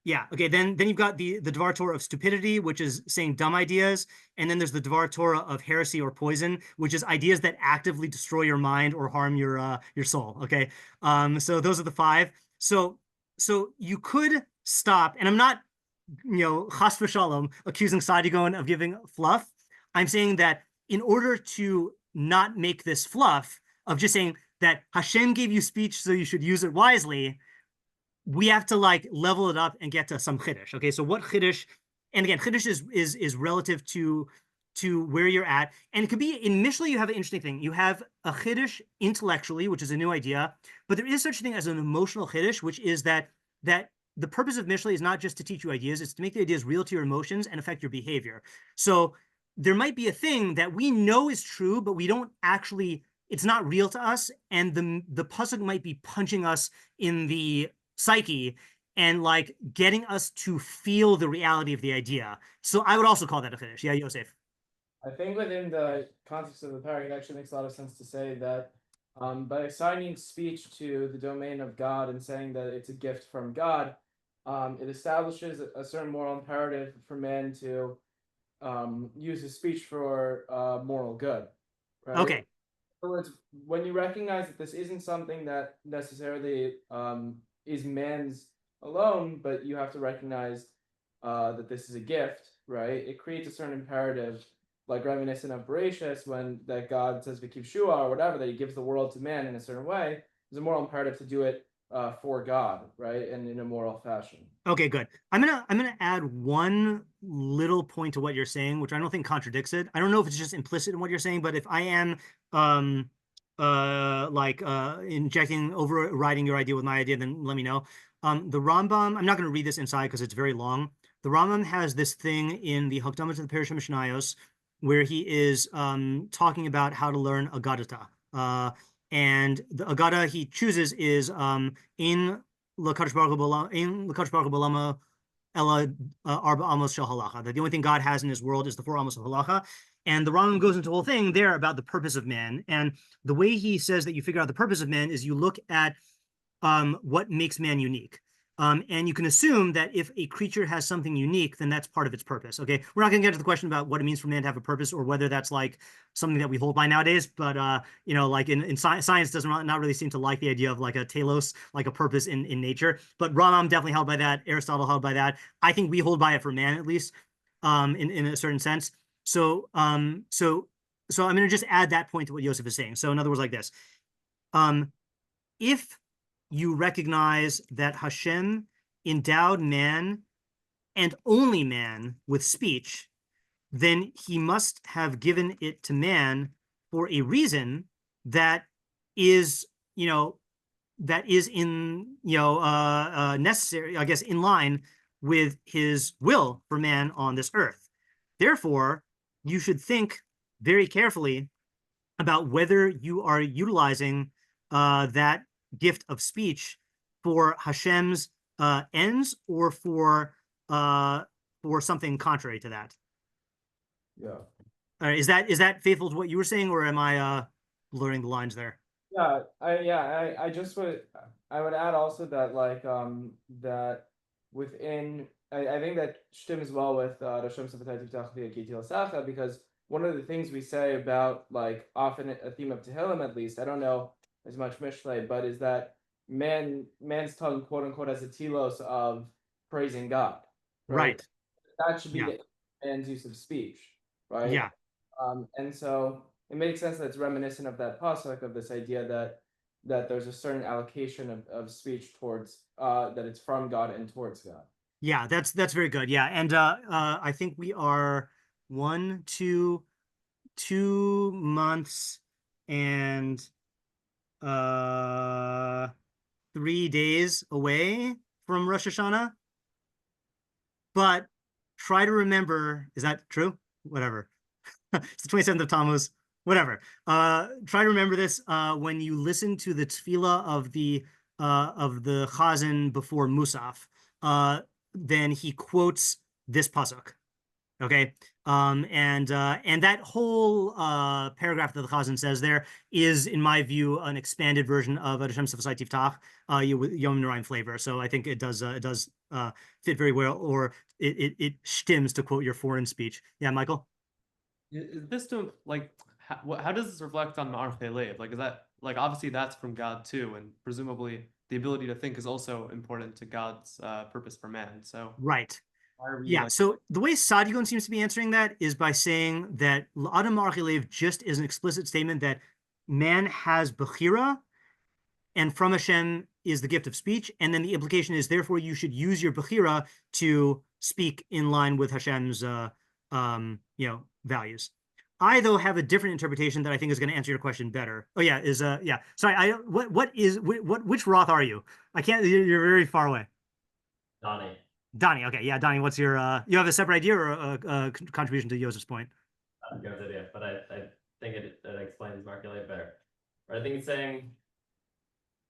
yeah. Okay. Then you've got the Devar Torah of stupidity, which is saying dumb ideas. And then there's the Devar Torah of heresy or poison, which is ideas that actively destroy your mind or harm your soul. Okay. So those are the 5. So you could stop, and I'm not, chas v'shalom, accusing Saadia Gaon of giving fluff. I'm saying that in order to not make this fluff of just saying that Hashem gave you speech, so you should use it wisely, we have to like level it up and get to some chiddush. Okay, so what chiddush? And again, chiddush is relative to where you're at, and it could be in Mishlei. You have an interesting thing. You have a chiddush intellectually, which is a new idea, but there is such a thing as an emotional chiddush, which is that the purpose of Mishlei is not just to teach you ideas; it's to make the ideas real to your emotions and affect your behavior. So there might be a thing that we know is true, but we don't actually. It's not real to us, and the pasuk might be punching us in the psyche and like getting us to feel the reality of the idea. So I would also call that a chiddush. Yeah, Yosef. I think within the context of the parak, it actually makes a lot of sense to say that by assigning speech to the domain of God and saying that it's a gift from God, it establishes a certain moral imperative for man to use his speech for moral good. Right? Okay. In other words, when you recognize that this isn't something that necessarily is man's alone, but you have to recognize that this is a gift, right? It creates a certain imperative, like reminiscent of Bereshis, when that God says "V'kiv shua" or whatever, that He gives the world to man in a certain way. There's a moral imperative to do it for God, right, and in a moral fashion. Okay, good. I'm gonna add one little point to what you're saying, which I don't think contradicts it. I don't know if it's just implicit in what you're saying, but if I am injecting, overriding your idea with my idea, then let me know. The Rambam, I'm not going to read this inside because it's very long. The Rambam has this thing in the Hakdama to the Perush Mishnayos where he is talking about how to learn Agadata. And the Agada he chooses is in L'Kadosh Baruch Hu B'Lama Ella Arba Amos Shel Halacha. That the only thing God has in His world is the 4 Amos of Halacha. And the Rambam goes into a whole thing there about the purpose of man. And the way he says that you figure out the purpose of man is you look at what makes man unique. And you can assume that if a creature has something unique, then that's part of its purpose. Okay, we're not going to get to the question about what it means for man to have a purpose or whether that's like something that we hold by nowadays. But like in science doesn't not really seem to like the idea of like a telos, like a purpose in nature. But Rambam definitely held by that. Aristotle held by that. I think we hold by it for man at least, in a certain sense. So I'm going to just add that point to what Yosef is saying. So in other words, like this, if you recognize that Hashem endowed man and only man with speech, then He must have given it to man for a reason that is, necessary, I guess, in line with His will for man on this earth. Therefore, you should think very carefully about whether you are utilizing that gift of speech for Hashem's ends or for something contrary to that. Yeah. Is that faithful to what you were saying, or am I blurring the lines there? Yeah, I just would add also that like that within I think that shtim as well with because one of the things we say about like often a theme of Tehillim, at least I don't know as much Mishlei, but is that man's tongue, quote unquote, has a telos of praising God, right? That should be the man's use of speech, right? Yeah. And so it makes sense that it's reminiscent of that pasuk, of this idea that there's a certain allocation of speech towards that it's from God and towards God. Yeah, that's very good. Yeah, and I think we are 2 months and 3 days away from Rosh Hashanah. But try to remember, is that true? Whatever. It's the 27th of Tammuz, whatever. Try to remember this when you listen to the tefillah of the Chazan before Musaf. Then he quotes this pasuk. Okay. And that whole paragraph that the Chazan says there is, in my view, an expanded version of Hashem Sefasai Tiftach with Yom Noraim flavor. So I think it does fit very well, or it stims, to quote your foreign speech. Yeah, Michael? Is this to like how does this reflect on Ma'archei Lev? Like, is that like, obviously that's from God too, and presumably the ability to think is also important to God's purpose for man. So Right. why are we Yeah, like, so the way Saadia Gaon seems to be answering that is by saying that L'Adam Ma'archei Lev just is an explicit statement that man has Bechira, and from Hashem is the gift of speech, and then the implication is, therefore, you should use your Bechira to speak in line with Hashem's values. I, though, have a different interpretation that I think is going to answer your question better. Oh yeah, yeah. Sorry, which Roth are you? I can't. You're very far away. Donnie. Donnie. Okay, yeah, Donnie. What's your? You have a separate idea or a contribution to Yosef's point? Goes idea, but I think it explains Marculate better. But I think it's saying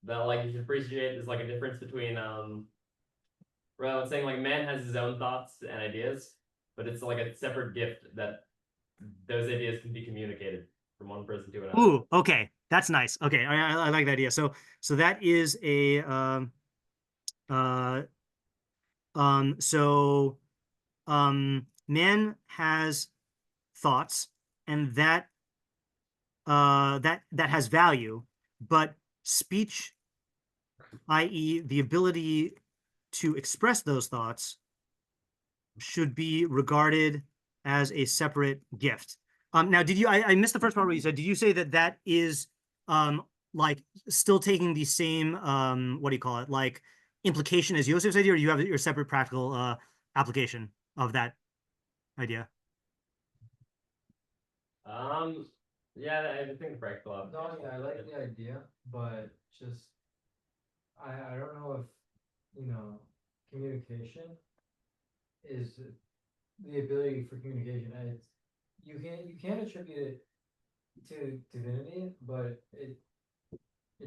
that like you should appreciate there's like a difference between well, it's saying like man has his own thoughts and ideas, but it's like a separate gift that those ideas can be communicated from one person to another. Ooh, okay, that's nice. Okay, I like that idea. So that is a man has thoughts, and that has value, but speech, i.e., the ability to express those thoughts, should be regarded as a separate gift. Now, did you? I missed the first part where you said. Did you say that is like still taking the same what do you call it, like implication as Yosef's idea, or you have your separate practical application of that idea? Yeah, I think the practical No, application. yeah, I like the idea, but just I don't know if communication is the ability for communication. And it's you can attribute it to divinity, but it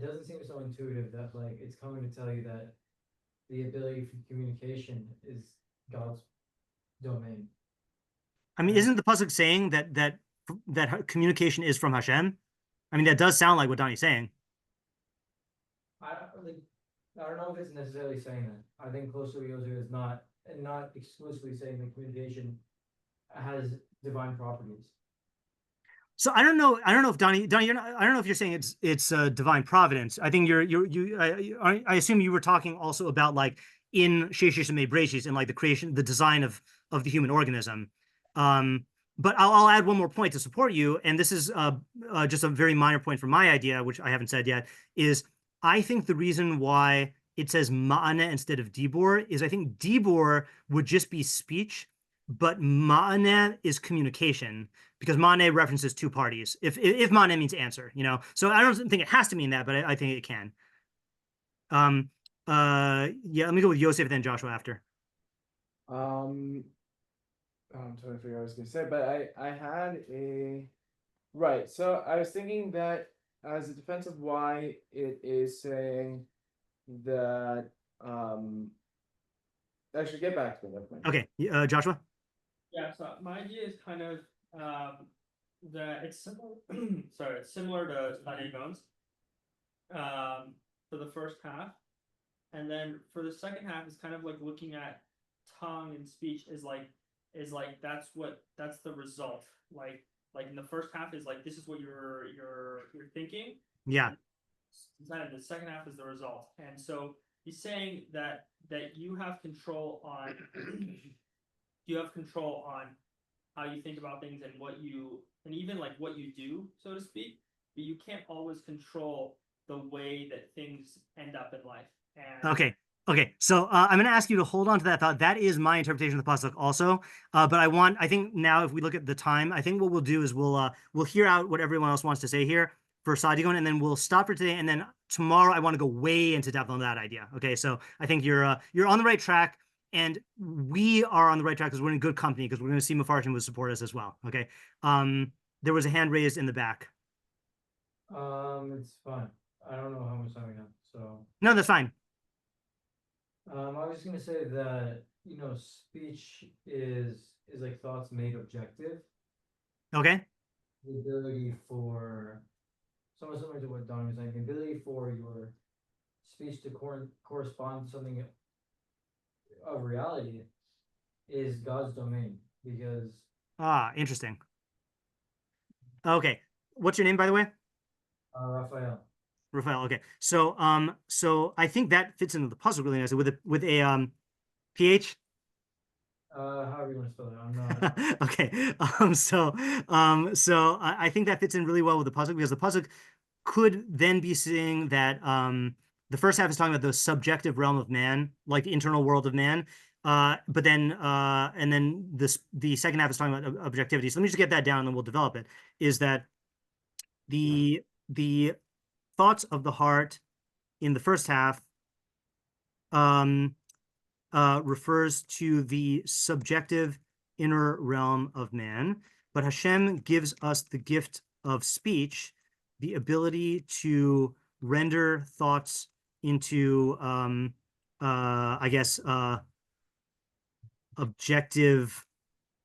doesn't seem so intuitive that like it's coming to tell you that the ability for communication is God's domain. I mean, isn't the pasuk saying that communication is from Hashem? I mean, that does sound like what Donnie's saying. I don't know if it's necessarily saying that. I think closer Yosef is not exclusively saying that communication has divine properties. So I don't know if Donnie, you're not, I don't know if you're saying it's divine providence. I think I assume you were talking also about like in Sheshis and Breshis and like the creation, the design of the human organism. But I'll add one more point to support you, and this is just a very minor point from my idea, which I haven't said yet, is I think the reason why it says ma'ana instead of dibor is I think dibor would just be speech, but ma'ana is communication, because ma'ana references two parties. If ma'ana means answer, so I don't think it has to mean that, but I think it can. Yeah, let me go with Yosef, then Joshua after. I'm trying to figure out what I was gonna say, but I had a right. So I was thinking that as a defense of why it is saying that I should get back to it. Okay, Joshua. Yeah, so my idea is kind of that it's similar. Sorry, it's similar to Saadia Gaon's for the first half, and then for the second half is kind of like looking at tongue and speech is like that's the result. Like in the first half is like this is what you're thinking. Yeah. And the second half is the result, and so he's saying that you have control on how you think about things and even like what you do, so to speak, but you can't always control the way that things end up in life. And Okay, so I'm going to ask you to hold on to that thought. That is my interpretation of the pasuk also. But I think now if we look at the time, I think what we'll do is we'll hear out what everyone else wants to say here. for Saadia Gaon, and then we'll stop for today. And then tomorrow, I want to go way into depth on that idea. Okay, so I think you're on the right track, and we are on the right track because we're in good company because we're going to see meforshim will support us as well. Okay, there was a hand raised in the back. It's fine. I don't know how much time we have, so. No, that's fine. I was just gonna say that, speech is like thoughts made objective. Okay. The ability for, somewhat similar to what Don was saying, the ability for your speech to correspond to something of reality is God's domain, because Interesting. Okay, what's your name, by the way? Raphael. Raphael. Okay, so I think that fits into the pasuk really nicely with a ph. However you want to spell it, I'm not. Okay, so I think that fits in really well with the pasuk because the pasuk could then be saying that the first half is talking about the subjective realm of man, like the internal world of man, but then and then the second half is talking about objectivity. So let me just get that down and then we'll develop it. Is that the thoughts of the heart in the first half refers to the subjective inner realm of man, but Hashem gives us the gift of speech, the ability to render thoughts into, I guess, objective.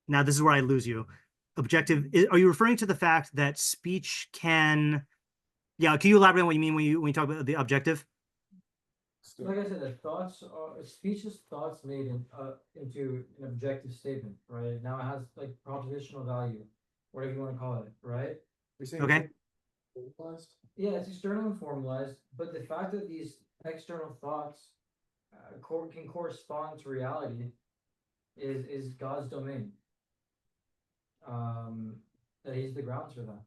Now, this is where I lose you. Objective. Are you referring to the fact that speech can? Yeah, can you elaborate on what you mean when you talk about the objective? Like I said, speech is thoughts made into an objective statement, right? Now it has like propositional value, whatever you want to call it, right? Okay. Yeah, it's external and formalized, but the fact that these external thoughts can correspond to reality is God's domain. That He's the grounds for that.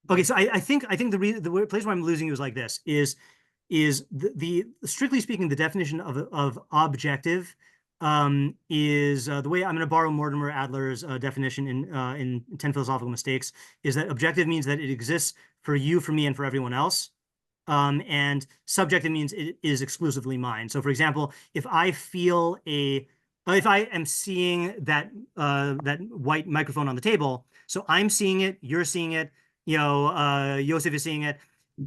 Okay, so I think the place where I'm losing you is like this: is the strictly speaking, the definition of objective is the way I'm going to borrow Mortimer Adler's definition in 10 Philosophical Mistakes, is that objective means that it exists for you, for me, and for everyone else. And subjective means it is exclusively mine. So, for example, if I am seeing that white microphone on the table, so I'm seeing it, you're seeing it, Yosef is seeing it.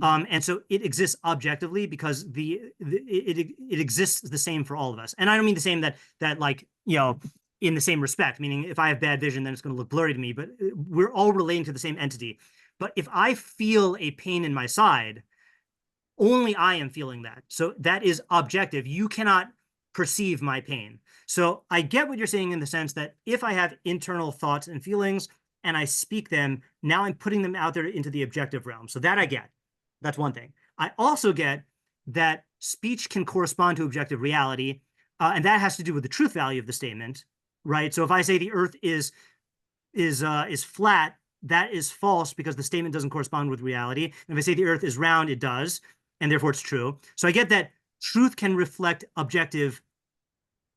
And so it exists objectively because it exists the same for all of us. And I don't mean the same that like, in the same respect, meaning if I have bad vision, then it's going to look blurry to me, but we're all relating to the same entity. But if I feel a pain in my side, only I am feeling that. So that is objective. You cannot perceive my pain. So I get what you're saying in the sense that if I have internal thoughts and feelings and I speak them, now I'm putting them out there into the objective realm. So that I get. That's one thing. I also get that speech can correspond to objective reality, and that has to do with the truth value of the statement, right? So if I say the earth is flat, that is false because the statement doesn't correspond with reality. And if I say the earth is round, it does, and therefore it's true. So I get that truth can reflect objective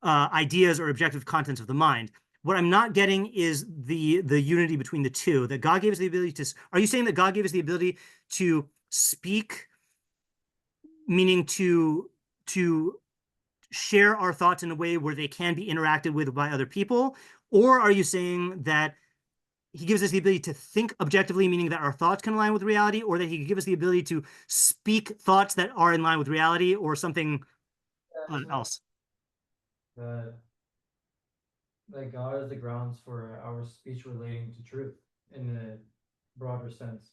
ideas or objective contents of the mind. What I'm not getting is the unity between the two, that God gave us the ability to. Are you saying that God gave us the ability to speak, meaning to share our thoughts in a way where they can be interacted with by other people? Or are you saying that He gives us the ability to think objectively, meaning that our thoughts can align with reality, or that He can give us the ability to speak thoughts that are in line with reality, or something else? That God is the grounds for our speech relating to truth in a broader sense.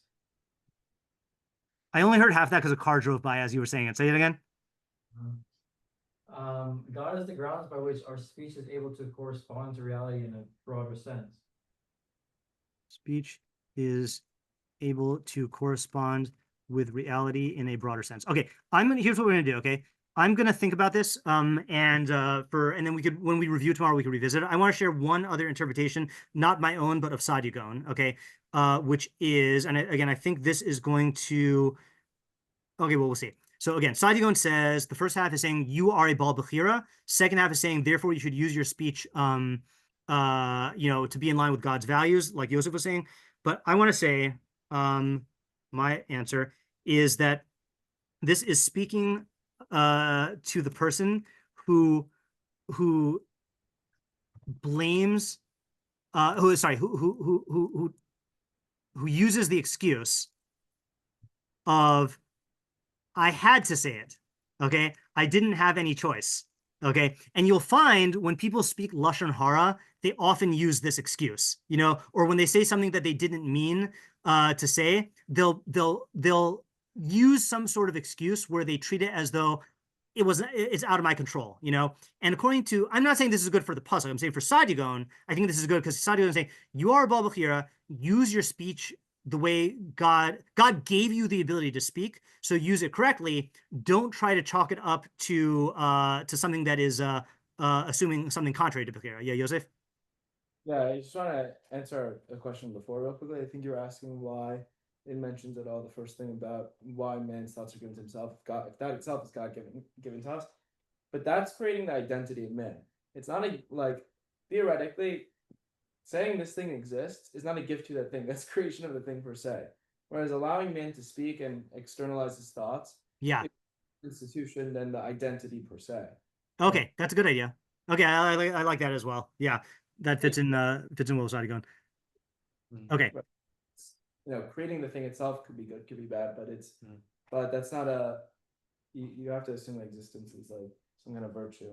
I only heard half that because a car drove by as you were saying it. Say it again. God is the grounds by which our speech is able to correspond to reality in a broader sense. Speech is able to correspond with reality in a broader sense. Okay, here's what we're gonna do. Okay, I'm gonna think about this. And then when we review tomorrow, we can revisit it. I want to share one other interpretation, not my own, but of Saadia Gaon. Okay, which is, and again, I think this is going to. Okay, well, we'll see. So again, Saadia Gaon says the first half is saying you are a Baal Bechira. Second half is saying therefore you should use your speech, to be in line with God's values, like Yosef was saying. But I want to say, my answer is that this is speaking to the person who blames who uses the excuse of I had to say it. Okay, I didn't have any choice. Okay, and you'll find when people speak lashon hara, they often use this excuse, or when they say something that they didn't mean to say, they'll use some sort of excuse where they treat it as though it's out of my control, And according to, I'm not saying this is good for the pasuk. I'm saying for Saadia Gaon, I think this is good because Saadia Gaon is saying you are a bal b'chira, use your speech the way God gave you the ability to speak, so use it correctly. Don't try to chalk it up to something that is assuming something contrary to b'chira. Yeah, Yosef? Yeah, I just want to answer a question before real quickly. I think you're asking why it mentions at all the first thing about why man's thoughts are given to himself. If that itself is God given to us, but that's creating the identity of man. It's not like theoretically saying this thing exists is not a gift to that thing. That's creation of the thing per se. Whereas allowing man to speak and externalize his thoughts, Yeah. Institution than the identity per se. Okay, that's a good idea. Okay, I like that as well. Yeah, that fits in well with Saadia Gaon. Okay. Creating the thing itself could be good, could be bad, but that's not you have to assume that existence is like some kind of virtue.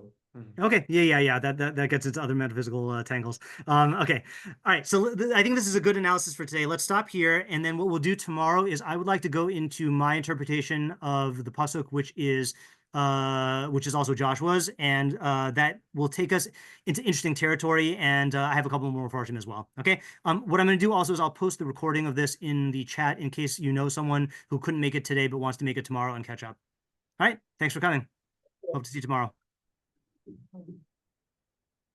Okay, yeah. That gets into other metaphysical tangles. Okay, all right. So I think this is a good analysis for today. Let's stop here, and then what we'll do tomorrow is I would like to go into my interpretation of the pasuk, which is also Joshua's, and that will take us into interesting territory. And I have a couple more meforshim as well. Okay. What I'm going to do also is I'll post the recording of this in the chat in case you know someone who couldn't make it today but wants to make it tomorrow and catch up. All right. Thanks for coming. Hope to see you tomorrow.